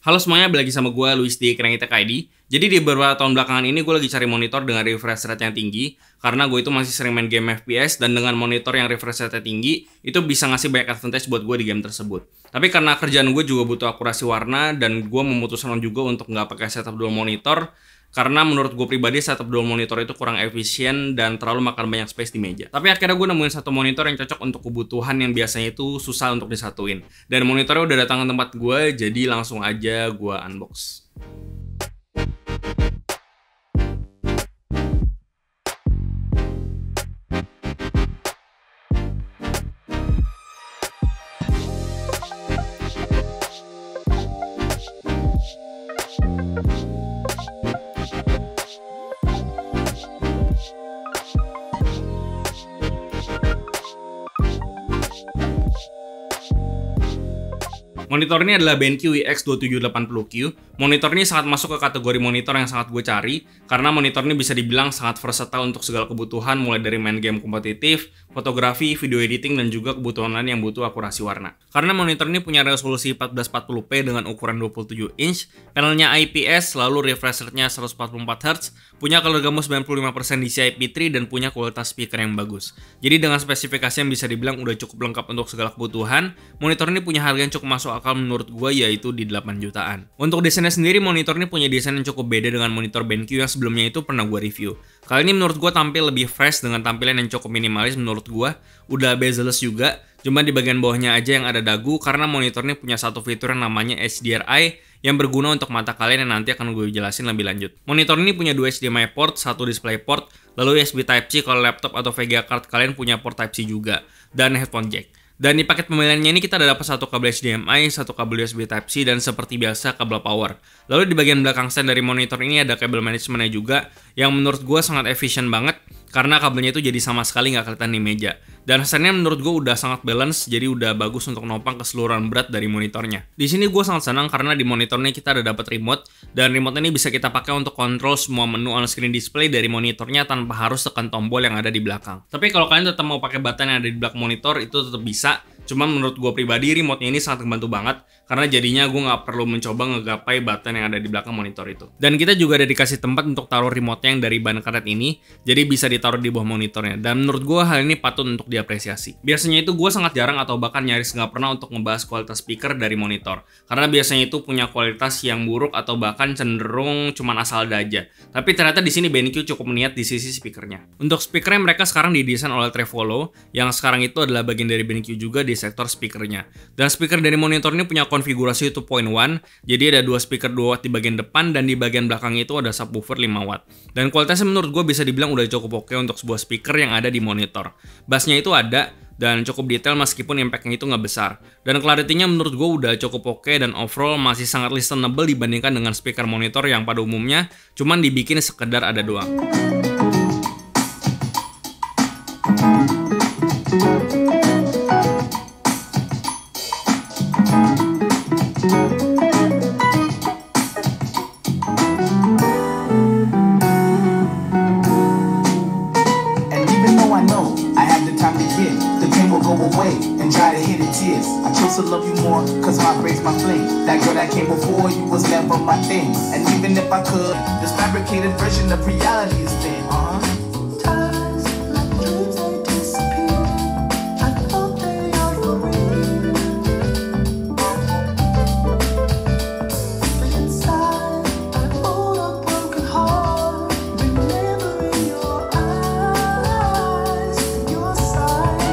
Halo semuanya, balik lagi sama gue, Luis di Krengitek ID. Jadi di beberapa tahun belakangan ini gue lagi cari monitor dengan refresh rate yang tinggi, karena gue itu masih sering main game FPS, dan dengan monitor yang refresh rate tinggi, itu bisa ngasih banyak advantage buat gue di game tersebut. Tapi karena kerjaan gue juga butuh akurasi warna, dan gue memutuskan juga untuk nggak pakai setup dual monitor, karena menurut gue pribadi setup dual monitor itu kurang efisien dan terlalu makan banyak space di meja. Tapi akhirnya gue nemuin satu monitor yang cocok untuk kebutuhan yang biasanya itu susah untuk disatuin. Dan monitornya udah datang ke tempat gue, jadi langsung aja gue unbox. Monitor ini adalah BenQ EX2780Q. Monitor ini sangat masuk ke kategori monitor yang sangat gue cari, karena monitor ini bisa dibilang sangat versatile untuk segala kebutuhan, mulai dari main game kompetitif, fotografi, video editing, dan juga kebutuhan lain yang butuh akurasi warna. Karena monitor ini punya resolusi 1440p dengan ukuran 27 inch, panelnya IPS, lalu refresh rate-nya 144Hz, punya color gamut 95% DCI P3, dan punya kualitas speaker yang bagus. Jadi dengan spesifikasi yang bisa dibilang udah cukup lengkap untuk segala kebutuhan, monitor ini punya harga yang cukup masuk akal menurut gue, yaitu di 8 jutaan. Untuk desainnya sendiri, monitor ini punya desain yang cukup beda dengan monitor BenQ yang sebelumnya itu pernah gue review. Kali ini menurut gue tampil lebih fresh dengan tampilan yang cukup minimalis menurut gue, udah bezel-less juga, cuma di bagian bawahnya aja yang ada dagu, karena monitor ini punya satu fitur yang namanya HDRI yang berguna untuk mata kalian yang nanti akan gue jelasin lebih lanjut. Monitor ini punya 2 HDMI port, 1 display port, lalu USB Type-C kalau laptop atau VGA card kalian punya port Type-C juga, dan headphone jack. Dan di paket pemilihannya ini kita ada dapat satu kabel HDMI, satu kabel USB Type-C, dan seperti biasa kabel power. Lalu di bagian belakang stand dari monitor ini ada kabel manajemennya juga, yang menurut gue sangat efisien banget, karena kabelnya itu jadi sama sekali nggak kelihatan di meja. Dan standnya menurut gue udah sangat balance, jadi udah bagus untuk nopang keseluruhan berat dari monitornya. Di sini gue sangat senang karena di monitornya kita ada dapat remote, dan remote ini bisa kita pakai untuk kontrol semua menu on-screen display dari monitornya tanpa harus tekan tombol yang ada di belakang. Tapi kalau kalian tetap mau pakai button yang ada di belakang monitor, itu tetap bisa. Cuman menurut gue pribadi, remote-nya ini sangat membantu banget, karena jadinya gue nggak perlu mencoba ngegapai button yang ada di belakang monitor itu. Dan kita juga ada dikasih tempat untuk taruh remote-nya yang dari bahan karet ini, jadi bisa ditaruh di bawah monitornya. Dan menurut gue hal ini patut untuk diapresiasi. Biasanya itu gue sangat jarang atau bahkan nyaris nggak pernah untuk ngebahas kualitas speaker dari monitor, karena biasanya itu punya kualitas yang buruk atau bahkan cenderung cuman asal ada aja. Tapi ternyata di sini BenQ cukup niat di sisi speakernya. Untuk speakernya mereka sekarang didesain oleh Trevolo, yang sekarang itu adalah bagian dari BenQ juga di sektor speakernya. Dan speaker dari monitor ini punya konfigurasi 2.1, jadi ada 2 speaker 2 watt di bagian depan, dan di bagian belakang itu ada subwoofer 5 watt. Dan kualitasnya menurut gue bisa dibilang udah cukup oke untuk sebuah speaker yang ada di monitor. Bassnya itu ada, dan cukup detail meskipun impact-nya itu nggak besar. Dan clarity-nya menurut gue udah cukup oke, dan overall masih sangat listenable dibandingkan dengan speaker monitor yang pada umumnya cuman dibikin sekedar ada doang. I chose to love you more, cause heart breaks my flame. That girl that came before you was never my thing. And even if I could, this fabricated version of reality is thin. Ties like dreams, they disappear. I thought they are for real. But inside, I hold a broken heart, remembering your eyes, your side.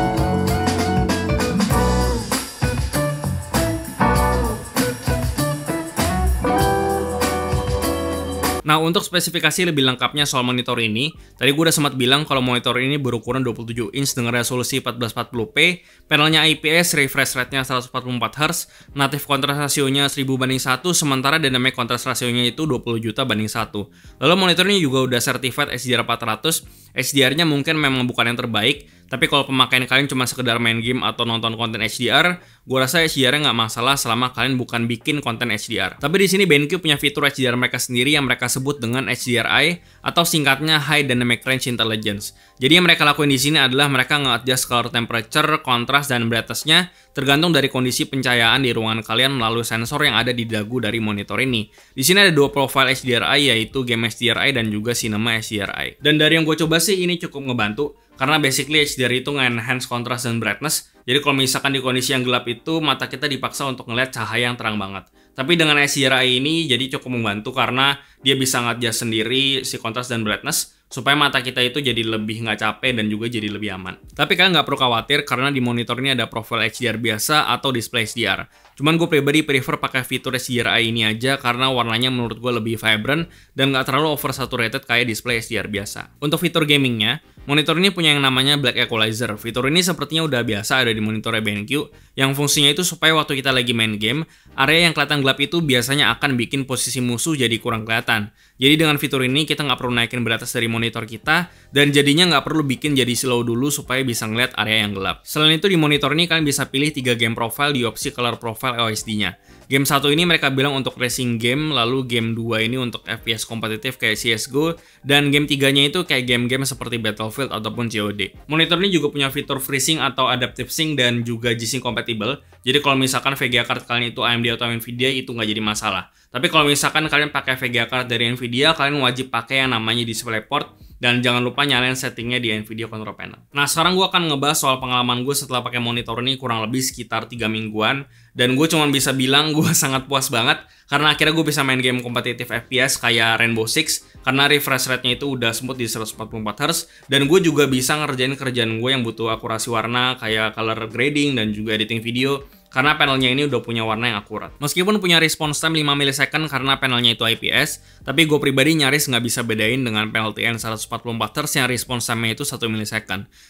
Nah, untuk spesifikasi lebih lengkapnya soal monitor ini, tadi gue udah sempat bilang kalau monitor ini berukuran 27 inch dengan resolusi 1440p, panelnya IPS, refresh rate-nya 144Hz, native contrast ratio-nya 1000:1, sementara dynamic contrast ratio-nya itu 20 juta banding 1. Lalu monitor ini juga udah certified HDR 400, HDR-nya mungkin memang bukan yang terbaik, tapi kalau pemakaian kalian cuma sekedar main game atau nonton konten HDR, gue rasa HDR-nya nggak masalah selama kalian bukan bikin konten HDR. Tapi di sini BenQ punya fitur HDR mereka sendiri yang mereka sebut dengan HDRI atau singkatnya High Dynamic Range Intelligence. Jadi yang mereka lakuin di sini adalah mereka nge-adjust color temperature, kontras, dan brightness-nya tergantung dari kondisi pencahayaan di ruangan kalian melalui sensor yang ada di dagu dari monitor ini. Di sini ada dua profil HDRI, yaitu Game HDRI dan juga Cinema HDRI. Dan dari yang gue coba sih ini cukup ngebantu, karena basically HDRI itu nge-enhance contrast dan brightness. Jadi kalau misalkan di kondisi yang gelap itu, mata kita dipaksa untuk ngeliat cahaya yang terang banget. Tapi dengan HDRI ini jadi cukup membantu karena dia bisa nge-adjust sendiri si contrast dan brightness supaya mata kita itu jadi lebih nggak capek dan juga jadi lebih aman. Tapi kalian nggak perlu khawatir karena di monitor ini ada profil HDR biasa atau display HDR. Cuman gue pribadi prefer pakai fitur HDRI ini aja karena warnanya menurut gue lebih vibrant dan nggak terlalu oversaturated kayak display HDR biasa. Untuk fitur gamingnya, monitor ini punya yang namanya Black Equalizer. Fitur ini sepertinya udah biasa ada di monitor BenQ, yang fungsinya itu supaya waktu kita lagi main game, area yang kelihatan gelap itu biasanya akan bikin posisi musuh jadi kurang kelihatan. Jadi dengan fitur ini kita nggak perlu naikin brightness dari monitor kita, dan jadinya nggak perlu bikin jadi slow dulu supaya bisa ngeliat area yang gelap. Selain itu di monitor ini kalian bisa pilih 3 game profile di opsi color profile OSD-nya. Game 1 ini mereka bilang untuk racing game, lalu game 2 ini untuk FPS kompetitif kayak CSGO, dan game 3-nya itu kayak game-game seperti Battlefield ataupun COD. Monitor ini juga punya fitur FreeSync atau Adaptive Sync dan juga G-Sync compatible. Jadi kalau misalkan VGA card kalian itu AMD atau Nvidia itu nggak jadi masalah. Tapi kalau misalkan kalian pakai VGA card dari Nvidia, kalian wajib pakai yang namanya DisplayPort, dan jangan lupa nyalain settingnya di Nvidia Control Panel. Nah, sekarang gue akan ngebahas soal pengalaman gue setelah pakai monitor ini kurang lebih sekitar 3 mingguan. Dan gue cuma bisa bilang gue sangat puas banget karena akhirnya gue bisa main game kompetitif FPS kayak Rainbow Six karena refresh rate-nya itu udah smooth di 144Hz, dan gue juga bisa ngerjain kerjaan gue yang butuh akurasi warna kayak color grading dan juga editing video karena panelnya ini udah punya warna yang akurat. Meskipun punya response time 5 ms karena panelnya itu IPS, tapi gue pribadi nyaris nggak bisa bedain dengan panel TN 144Hz yang response time-nya itu 1 ms.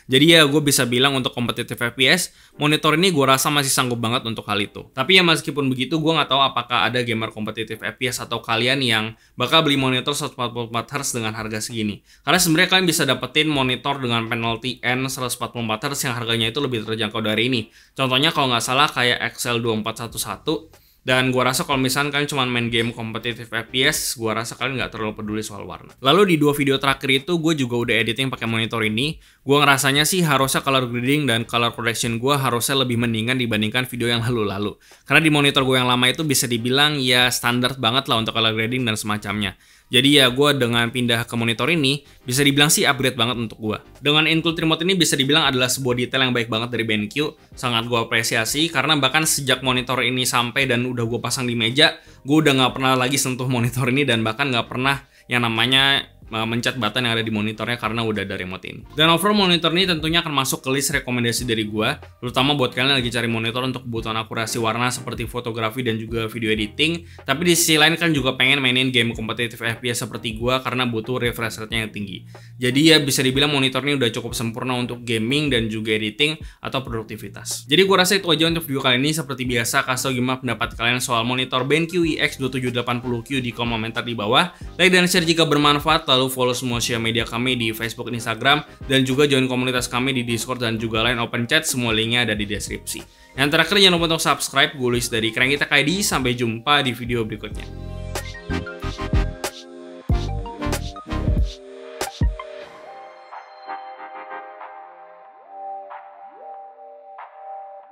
Jadi ya gue bisa bilang untuk kompetitif FPS, monitor ini gue rasa masih sanggup banget untuk hal itu. Tapi ya meskipun begitu, gue nggak tahu apakah ada gamer kompetitif FPS atau kalian yang bakal beli monitor 144Hz dengan harga segini. Karena sebenarnya kalian bisa dapetin monitor dengan panel TN 144Hz yang harganya itu lebih terjangkau dari ini. Contohnya kalau nggak salah kayak XL2411, dan gua rasa kalau misalkan kalian cuma main game kompetitif FPS, gua rasa kalian nggak terlalu peduli soal warna. Lalu di 2 video terakhir itu gue juga udah editing pakai monitor ini. Gua ngerasanya sih harusnya color grading dan color correction gua harusnya lebih mendingan dibandingkan video yang lalu-lalu. Karena di monitor gue yang lama itu bisa dibilang ya standar banget lah untuk color grading dan semacamnya. Jadi ya gue dengan pindah ke monitor ini bisa dibilang sih upgrade banget untuk gue. Dengan include remote ini bisa dibilang adalah sebuah detail yang baik banget dari BenQ. Sangat gue apresiasi karena bahkan sejak monitor ini sampai dan udah gue pasang di meja, gue udah nggak pernah lagi sentuh monitor ini dan bahkan nggak pernah yang namanya mencet button yang ada di monitornya karena udah ada remote ini. Dan overall monitor ini tentunya akan masuk ke list rekomendasi dari gua, terutama buat kalian yang lagi cari monitor untuk kebutuhan akurasi warna seperti fotografi dan juga video editing. Tapi di sisi lain kan juga pengen mainin game kompetitif FPS seperti gua karena butuh refresh rate-nya yang tinggi. Jadi ya bisa dibilang monitor ini udah cukup sempurna untuk gaming dan juga editing atau produktivitas. Jadi gua rasa itu aja untuk video kali ini. Seperti biasa, kasih tau gimana pendapat kalian soal monitor BenQ EX2780Q di kolom komentar di bawah. Like dan share jika bermanfaat. Lalu follow semua sosial media kami di Facebook dan Instagram, dan juga join komunitas kami di Discord dan juga line open chat. Semua linknya ada di deskripsi. Yang terakhir jangan lupa untuk subscribe. Gue Luis dari Krangita KD. Sampai jumpa di video berikutnya.